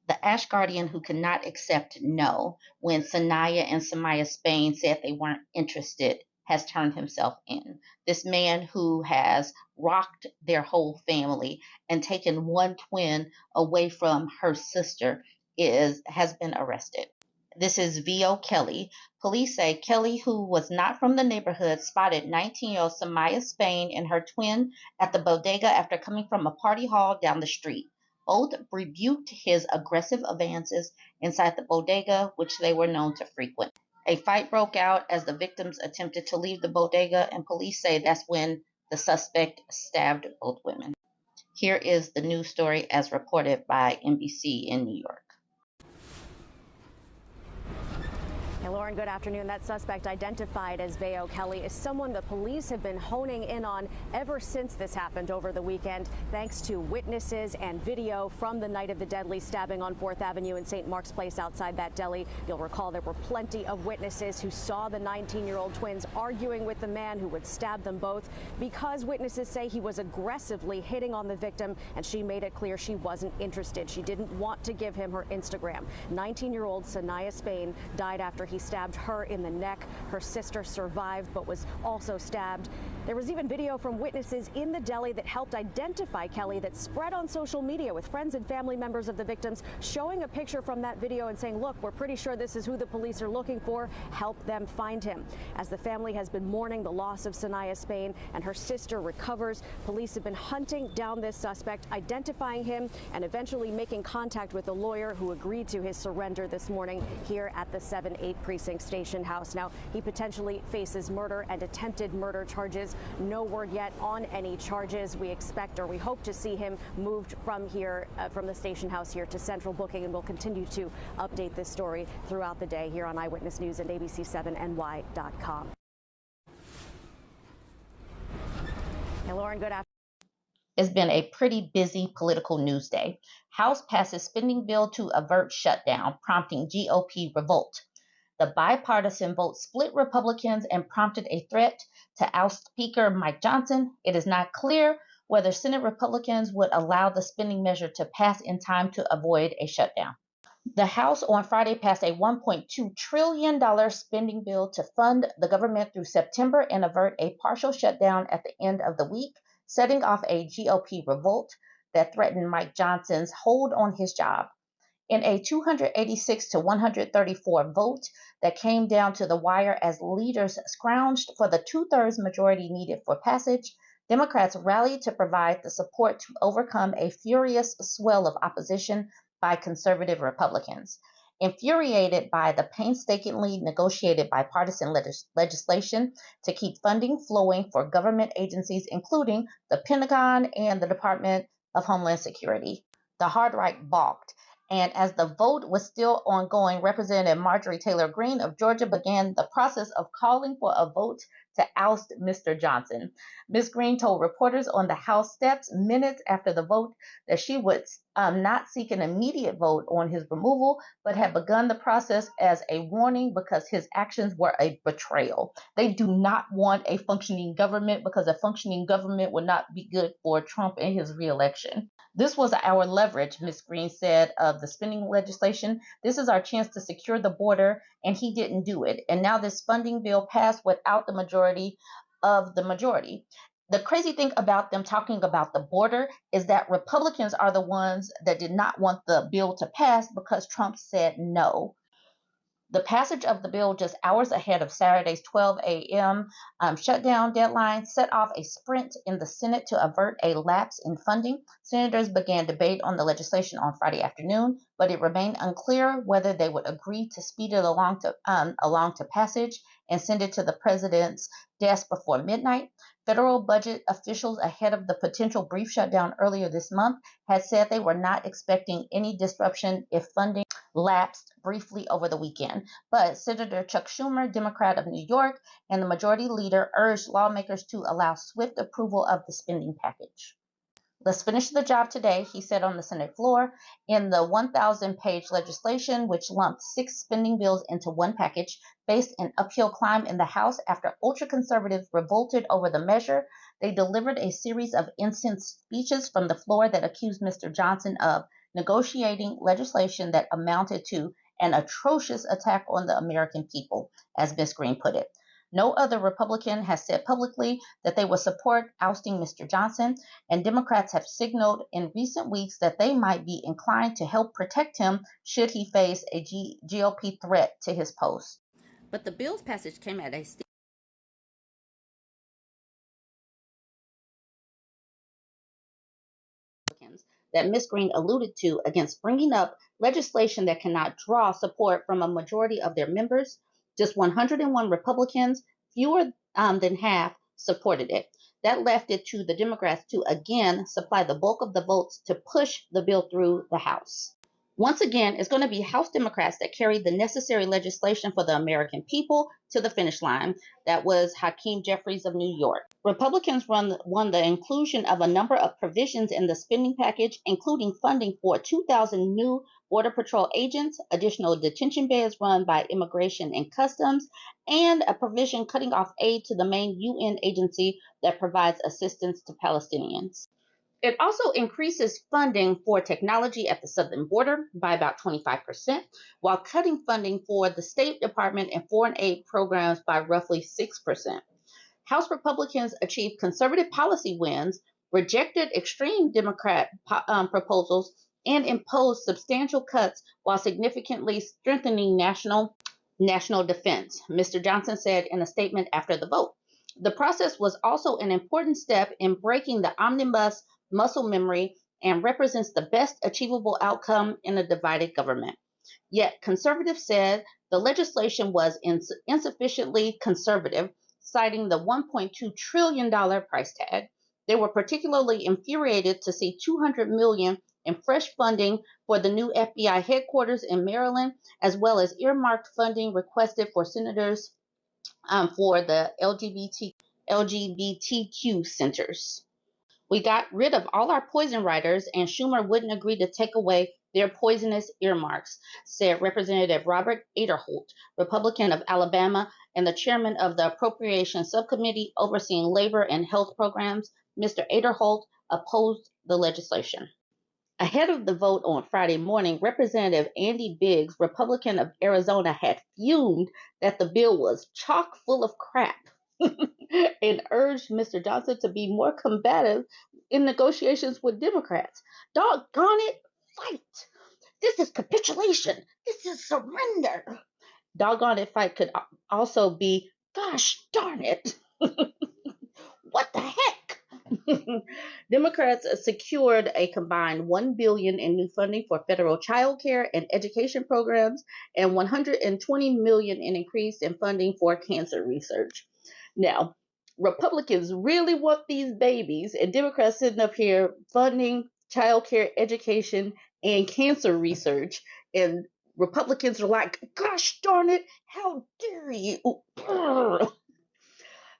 The ASHguardian who could not accept no when Sanaya and Samyia Spain said they weren't interested has turned himself in. This man who has rocked their whole family and taken one twin away from her sister has been arrested. This is V.O. Kelly. Police say Kelly, who was not from the neighborhood, spotted 19-year-old Samyia Spain and her twin at the bodega after coming from a party hall down the street. Both rebuked his aggressive advances inside the bodega, which they were known to frequent. A fight broke out as the victims attempted to leave the bodega, and police say that's when the suspect stabbed both women. Here is the news story as reported by NBC in New York. Hey, Lauren, good afternoon. That suspect, identified as V.O. Kelly, is someone the police have been honing in on ever since this happened over the weekend, thanks to witnesses and video from the night of the deadly stabbing on 4th Avenue in St. Mark's Place outside that deli. You'll recall there were plenty of witnesses who saw the 19-year-old twins arguing with the man who would stab them both, because witnesses say he was aggressively hitting on the victim, and she made it clear she wasn't interested. She didn't want to give him her Instagram. 19-year-old Samyia Spain died after he stabbed her in the neck. Her sister survived but was also stabbed. There was even video from witnesses in the deli that helped identify Kelly that spread on social media, with friends and family members of the victims showing a picture from that video and saying, look, we're pretty sure this is who the police are looking for. Help them find him. As the family has been mourning the loss of Samyia Spain and her sister recovers, police have been hunting down this suspect, identifying him, and eventually making contact with a lawyer who agreed to his surrender this morning here at the 7-8 Precinct Station House. Now, he potentially faces murder and attempted murder charges. No word yet on any charges. We expect, or we hope, to see him moved from here, from the station house here to central booking, and we'll continue to update this story throughout the day here on Eyewitness News and ABC7NY.com. Hey, Lauren, good afternoon. It's been a pretty busy political news day. House passes spending bill to avert shutdown, prompting GOP revolt. The bipartisan vote split Republicans and prompted a threat to oust Speaker Mike Johnson. It is not clear whether Senate Republicans would allow the spending measure to pass in time to avoid a shutdown. The House on Friday passed a $1.2 trillion spending bill to fund the government through September and avert a partial shutdown at the end of the week, setting off a GOP revolt that threatened Mike Johnson's hold on his job. In a 286 to 134 vote that came down to the wire as leaders scrounged for the two-thirds majority needed for passage, Democrats rallied to provide the support to overcome a furious swell of opposition by conservative Republicans. Infuriated by the painstakingly negotiated bipartisan legislation to keep funding flowing for government agencies, including the Pentagon and the Department of Homeland Security, the hard right balked. And as the vote was still ongoing, Representative Marjorie Taylor Greene of Georgia began the process of calling for a vote to oust Mr. Johnson. Ms. Greene told reporters on the House steps minutes after the vote that she would not seek an immediate vote on his removal, but had begun the process as a warning because his actions were a betrayal. They do not want a functioning government because a functioning government would not be good for Trump and his reelection. This was our leverage, Ms. Greene said of the spending legislation. This is our chance to secure the border, and he didn't do it. And now this funding bill passed without the majority of the majority. The crazy thing about them talking about the border is that Republicans are the ones that did not want the bill to pass because Trump said no. The passage of the bill just hours ahead of Saturday's 12 a.m. Shutdown deadline set off a sprint in the Senate to avert a lapse in funding. Senators began debate on the legislation on Friday afternoon, but it remained unclear whether they would agree to speed it along to passage and send it to the president's desk before midnight. Federal budget officials, ahead of the potential brief shutdown earlier this month, had said they were not expecting any disruption if funding lapsed briefly over the weekend. But Senator Chuck Schumer, Democrat of New York, and the majority leader urged lawmakers to allow swift approval of the spending package. Let's finish the job today, he said on the Senate floor. In the 1,000-page legislation, which lumped 6 spending bills into one package, faced an uphill climb in the House after ultra-conservatives revolted over the measure. They delivered a series of incensed speeches from the floor that accused Mr. Johnson of negotiating legislation that amounted to an atrocious attack on the American people, as Ms. Green put it. No other Republican has said publicly that they will support ousting Mr. Johnson, and Democrats have signaled in recent weeks that they might be inclined to help protect him should he face a GOP threat to his post. But the bill's passage came at a steep that Ms. Green alluded to against bringing up legislation that cannot draw support from a majority of their members. Just 101 Republicans, fewer than half, supported it. That left it to the Democrats to again supply the bulk of the votes to push the bill through the House. Once again, it's going to be House Democrats that carry the necessary legislation for the American people to the finish line. That was Hakeem Jeffries of New York. Republicans won the inclusion of a number of provisions in the spending package, including funding for 2,000 new Border Patrol agents, additional detention beds run by Immigration and Customs, and a provision cutting off aid to the main UN agency that provides assistance to Palestinians. It also increases funding for technology at the southern border by about 25%, while cutting funding for the State Department and foreign aid programs by roughly 6%. House Republicans achieved conservative policy wins, rejected extreme Democrat proposals, and imposed substantial cuts while significantly strengthening national defense, Mr. Johnson said in a statement after the vote. The process was also an important step in breaking the omnibus muscle memory and represents the best achievable outcome in a divided government. Yet conservatives said the legislation was insufficiently conservative, citing the $1.2 trillion price tag. They were particularly infuriated to see $200 million in fresh funding for the new FBI headquarters in Maryland, as well as earmarked funding requested for senators for the LGBTQ centers. We got rid of all our poison writers, and Schumer wouldn't agree to take away their poisonous earmarks, said Representative Robert Aderholt, Republican of Alabama and the chairman of the Appropriations Subcommittee overseeing labor and health programs. Mr. Aderholt opposed the legislation. Ahead of the vote on Friday morning, Representative Andy Biggs, Republican of Arizona, had fumed that the bill was chock full of crap and urged Mr. Johnson to be more combative in negotiations with Democrats. Doggone it, fight! This is capitulation. This is surrender. Doggone it, fight could also be, gosh darn it. What the heck? Democrats secured a combined $1 billion in new funding for federal child care and education programs and $120 million in increase in funding for cancer research. Now, Republicans really want these babies, and Democrats sitting up here funding child care, education, and cancer research, and Republicans are like, gosh darn it, how dare you?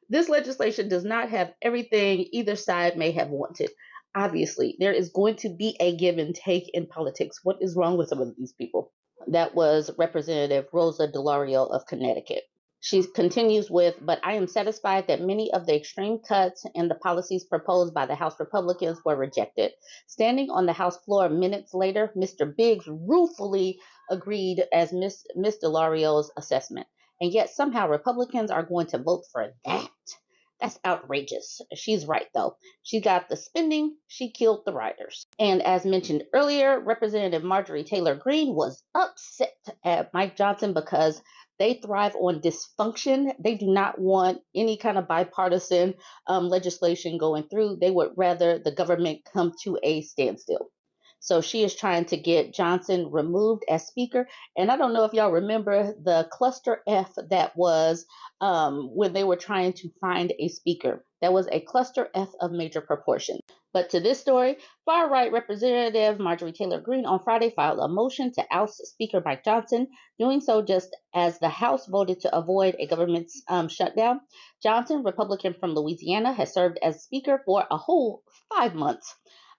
This legislation does not have everything either side may have wanted. Obviously, there is going to be a give and take in politics. What is wrong with some of these people? That was Representative Rosa DeLauro of Connecticut. She continues with, but I am satisfied that many of the extreme cuts in the policies proposed by the House Republicans were rejected. Standing on the House floor minutes later, Mr. Biggs ruefully agreed as Ms. DeLaurio's assessment. And yet somehow Republicans are going to vote for that. That's outrageous. She's right, though. She got the spending, she killed the riders. And as mentioned earlier, Representative Marjorie Taylor Greene was upset at Mike Johnson because they thrive on dysfunction. They do not want any kind of bipartisan legislation going through. They would rather the government come to a standstill. So she is trying to get Johnson removed as speaker. And I don't know if y'all remember the cluster F that was when they were trying to find a speaker. That was a cluster F of major proportions. But to this story, far-right Representative Marjorie Taylor Greene on Friday filed a motion to oust Speaker Mike Johnson, doing so just as the House voted to avoid a government shutdown. Johnson, Republican from Louisiana, has served as Speaker for a whole 5 months.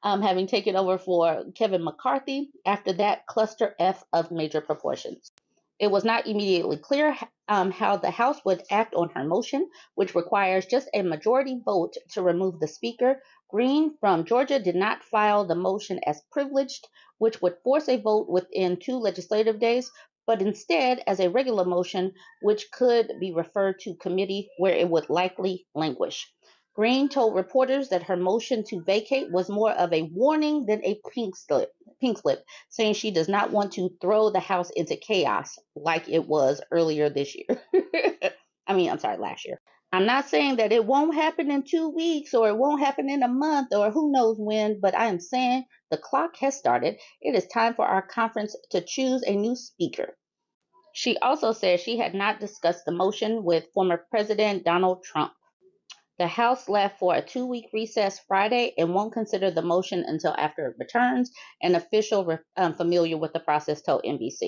Having taken over for Kevin McCarthy after that cluster F of major proportions. It was not immediately clear how the House would act on her motion, which requires just a majority vote to remove the Speaker. Greene from Georgia did not file the motion as privileged, which would force a vote within 2 legislative days, but instead as a regular motion, which could be referred to committee where it would likely languish. Green told reporters that her motion to vacate was more of a warning than a pink slip, saying she does not want to throw the House into chaos like it was earlier this year. Last year. I'm not saying that it won't happen in 2 weeks or it won't happen in a month or who knows when, but I am saying the clock has started. It is time for our conference to choose a new speaker. She also said she had not discussed the motion with former President Donald Trump. The House left for a 2-week recess Friday and won't consider the motion until after it returns, an official familiar with the process told NBC.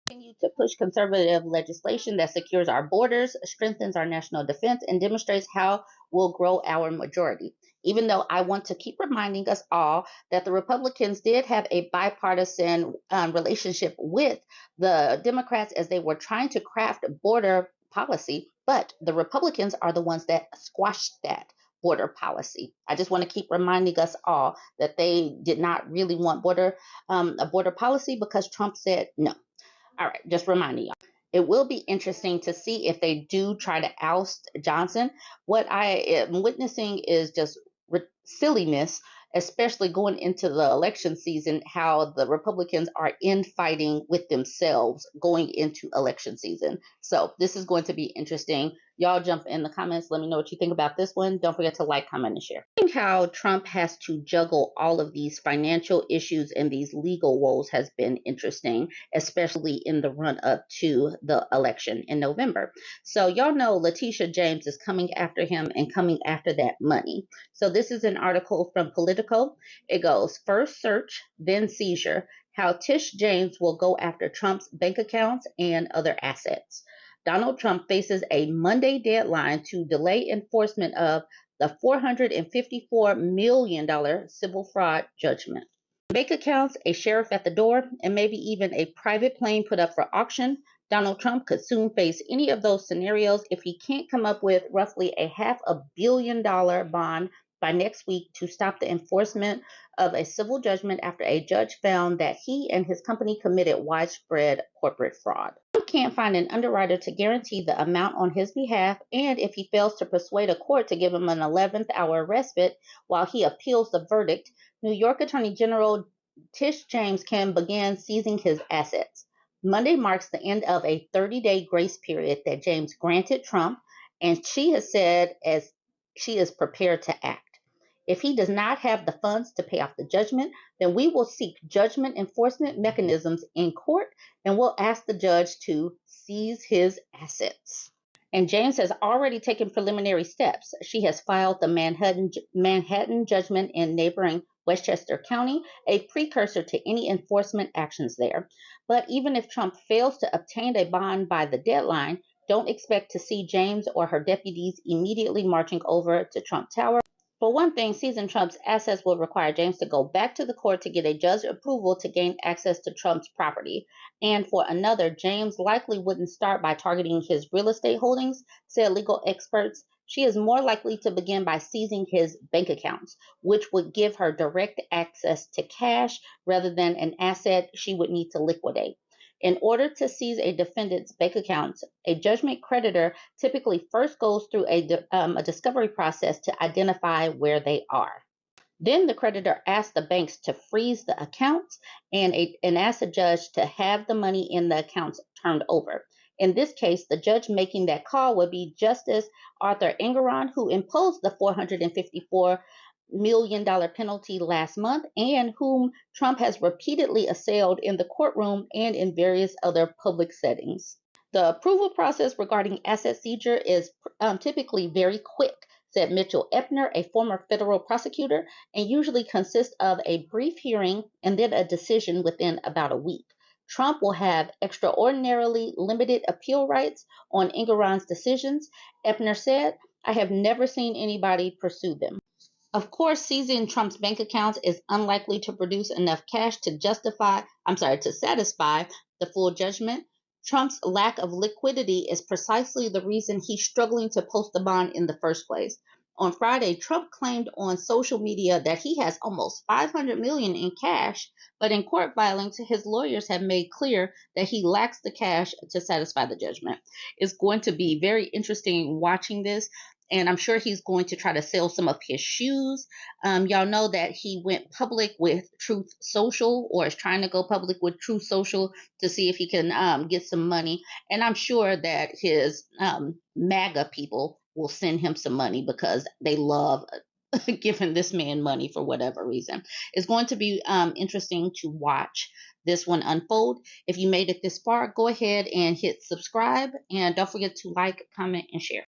Continue to push conservative legislation that secures our borders, strengthens our national defense, and demonstrates how we'll grow our majority. Even though I want to keep reminding us all that the Republicans did have a bipartisan relationship with the Democrats as they were trying to craft border policy, but the Republicans are the ones that squashed that border policy. I just want to keep reminding us all that they did not really want a border policy because Trump said no. All right, just reminding y'all. It will be interesting to see if they do try to oust Johnson. What I am witnessing is just silliness, especially going into the election season, how the Republicans are infighting with themselves going into election season. So this is going to be interesting. Y'all jump in the comments. Let me know what you think about this one. Don't forget to like, comment, and share. How Trump has to juggle all of these financial issues and these legal woes has been interesting, especially in the run up to the election in November. So y'all know Letitia James is coming after him and coming after that money. So this is an article from Politico. It goes, first search, then seizure, how Tish James will go after Trump's bank accounts and other assets. Donald Trump faces a Monday deadline to delay enforcement of the $454 million civil fraud judgment. Bank accounts, a sheriff at the door, and maybe even a private plane put up for auction. Donald Trump could soon face any of those scenarios if he can't come up with roughly a $500 million bond by next week to stop the enforcement of a civil judgment after a judge found that he and his company committed widespread corporate fraud. Trump can't find an underwriter to guarantee the amount on his behalf, and if he fails to persuade a court to give him an 11th hour respite while he appeals the verdict, New York Attorney General Tish James can begin seizing his assets. Monday marks the end of a 30-day grace period that James granted Trump, and she has said as she is prepared to act. If he does not have the funds to pay off the judgment, then we will seek judgment enforcement mechanisms in court and will ask the judge to seize his assets. And James has already taken preliminary steps. She has filed the Manhattan judgment in neighboring Westchester County, a precursor to any enforcement actions there. But even if Trump fails to obtain a bond by the deadline, don't expect to see James or her deputies immediately marching over to Trump Tower. For one thing, seizing Trump's assets will require James to go back to the court to get a judge approval to gain access to Trump's property. And for another, James likely wouldn't start by targeting his real estate holdings, said legal experts. She is more likely to begin by seizing his bank accounts, which would give her direct access to cash rather than an asset she would need to liquidate. In order to seize a defendant's bank accounts, a judgment creditor typically first goes through a discovery process to identify where they are. Then the creditor asks the banks to freeze the accounts and asks the judge to have the money in the accounts turned over. In this case, the judge making that call would be Justice Arthur Engoron, who imposed the $454 million penalty last month and whom Trump has repeatedly assailed in the courtroom and in various other public settings. The approval process regarding asset seizure is typically very quick, said Mitchell Epner, a former federal prosecutor, and usually consists of a brief hearing and then a decision within about a week. Trump will have extraordinarily limited appeal rights on Engoron's decisions, Epner said. I have never seen anybody pursue them. Of course, seizing Trump's bank accounts is unlikely to produce enough cash to satisfy the full judgment. Trump's lack of liquidity is precisely the reason he's struggling to post the bond in the first place. On Friday, Trump claimed on social media that he has almost $500 million in cash, but in court filings, his lawyers have made clear that he lacks the cash to satisfy the judgment. It's going to be very interesting watching this, and I'm sure he's going to try to sell some of his shoes. Y'all know that he went public with Truth Social, or is trying to go public with Truth Social to see if he can get some money. And I'm sure that his MAGA people will send him some money because they love giving this man money for whatever reason. It's going to be interesting to watch this one unfold. If you made it this far, go ahead and hit subscribe, and don't forget to like, comment, and share.